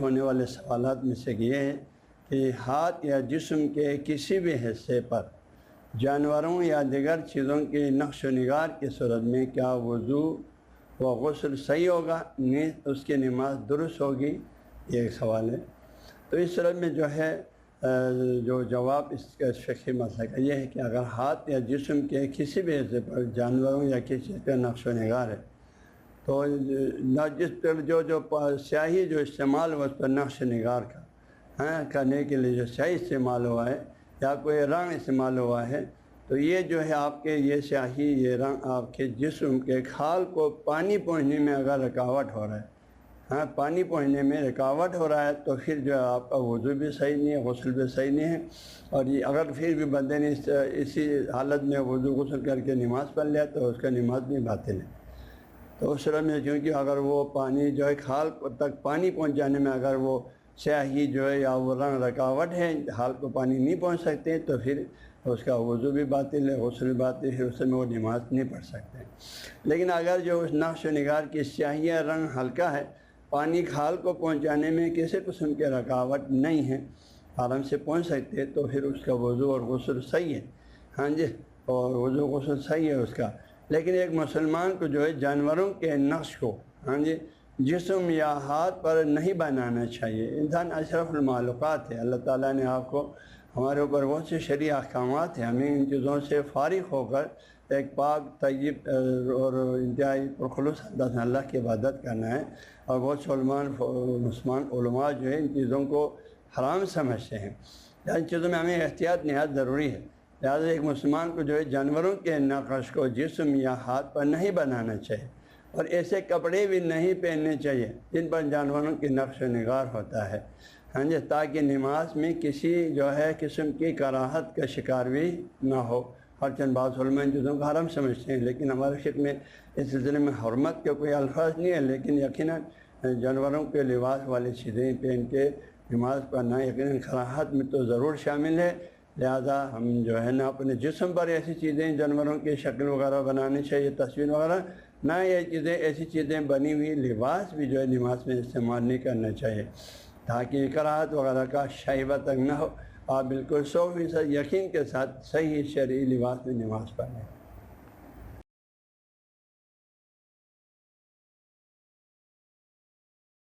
ہونے والے سوالات میں سے یہ ہے کہ ہاتھ یا جسم کے کسی بھی حصے پر جانوروں یا دیگر چیزوں کے نقش و نگار کی صورت میں کیا وضو و غسل صحیح ہوگا، اس کی نماز درست ہوگی؟ یہ ایک سوال ہے۔ تو اس صورت میں جو ہے جو جواب اس کا فقہی مسئلہ کا یہ ہے کہ اگر ہاتھ یا جسم کے کسی بھی حصے پر جانوروں یا کسی چیز کا نقش و نگار ہے تو جس پر جو سیاہی جو استعمال ہوا اس پر نقش و نگار کا کرنے کے لیے جو سیاہی استعمال ہوا ہے یا کوئی رنگ استعمال ہوا ہے تو یہ جو ہے آپ کے یہ سیاہی یہ رنگ آپ کے جسم کے کھال کو پانی پہنچنے میں اگر رکاوٹ ہو رہا ہے، پانی پہنچنے میں رکاوٹ ہو رہا ہے تو پھر جو ہے آپ کا وضو بھی صحیح نہیں ہے، غسل بھی صحیح نہیں ہے۔ اور یہ اگر پھر بھی بندے نے اسی حالت میں وضو غسل کر کے نماز پڑھ لیا تو اس کا نماز بھی باطل ہے۔ تو اس صورت میں کیونکہ اگر وہ پانی جو ہے کھال تک پانی پہنچانے میں اگر وہ سیاہی جو ہے یا وہ رنگ رکاوٹ ہے، حال کو پانی نہیں پہنچ سکتے تو پھر اس کا وضو بھی باطل ہے، غسل بھی باطل ہے، اس میں وہ نماز نہیں پڑھ سکتے۔ لیکن اگر جو اس نقش و نگار کی سیاہی یا رنگ ہلکا ہے، پانی کھال کو پہنچانے میں کسی قسم کی رکاوٹ نہیں ہے، آرام سے پہنچ سکتے تو پھر اس کا وضو اور غسل صحیح ہے، اور وضو غسل صحیح ہے اس کا۔ لیکن ایک مسلمان کو جو ہے جانوروں کے نقش کو جسم یا ہاتھ پر نہیں بنانا چاہیے۔ انسان اشرف المخلوقات ہے، اللہ تعالیٰ نے آپ کو ہمارے اوپر بہت سے شرعی احکامات ہیں، ہمیں ان چیزوں سے فارغ ہو کر ایک پاک طیب اور انتہائی پرخلوص انداز میں اللہ کی عبادت کرنا ہے۔ اور بہت سے مسلمان علماء جو ہے ان چیزوں کو حرام سمجھتے ہیں، ان چیزوں میں ہمیں احتیاط نہایت ضروری ہے۔ لہٰذا ایک مسلمان کو جو ہے جانوروں کے نقش کو جسم یا ہاتھ پر نہیں بنانا چاہیے، اور ایسے کپڑے بھی نہیں پہننے چاہیے جن پر جانوروں کی نقش و نگار ہوتا ہے، تاکہ نماز میں کسی جو ہے قسم کی کراہت کا شکار بھی نہ ہو۔ ہر چند بعض علماء ان چیزوں کو حرام سمجھتے ہیں، لیکن ہمارے فقہ میں اس سلسلے میں حرمت کے کوئی الفاظ نہیں ہے، لیکن یقیناً جانوروں کے لباس والی چیزیں پہن کے نماز پڑھنا یقیناً کراہت میں تو ضرور شامل ہے۔ لہذا ہم جو ہے نا اپنے جسم پر ایسی چیزیں جانوروں کی شکل وغیرہ بنانی چاہیے، تصویر وغیرہ، نہ یہ چیزیں ایسی چیزیں بنی ہوئی لباس بھی جو ہے نماز میں استعمال نہیں کرنا چاہیے، تاکہ کراہت وغیرہ کا شائبہ تک نہ ہو۔ آپ بالکل 100% یقین کے ساتھ صحیح شرعی لباس میں نماز پڑھیں۔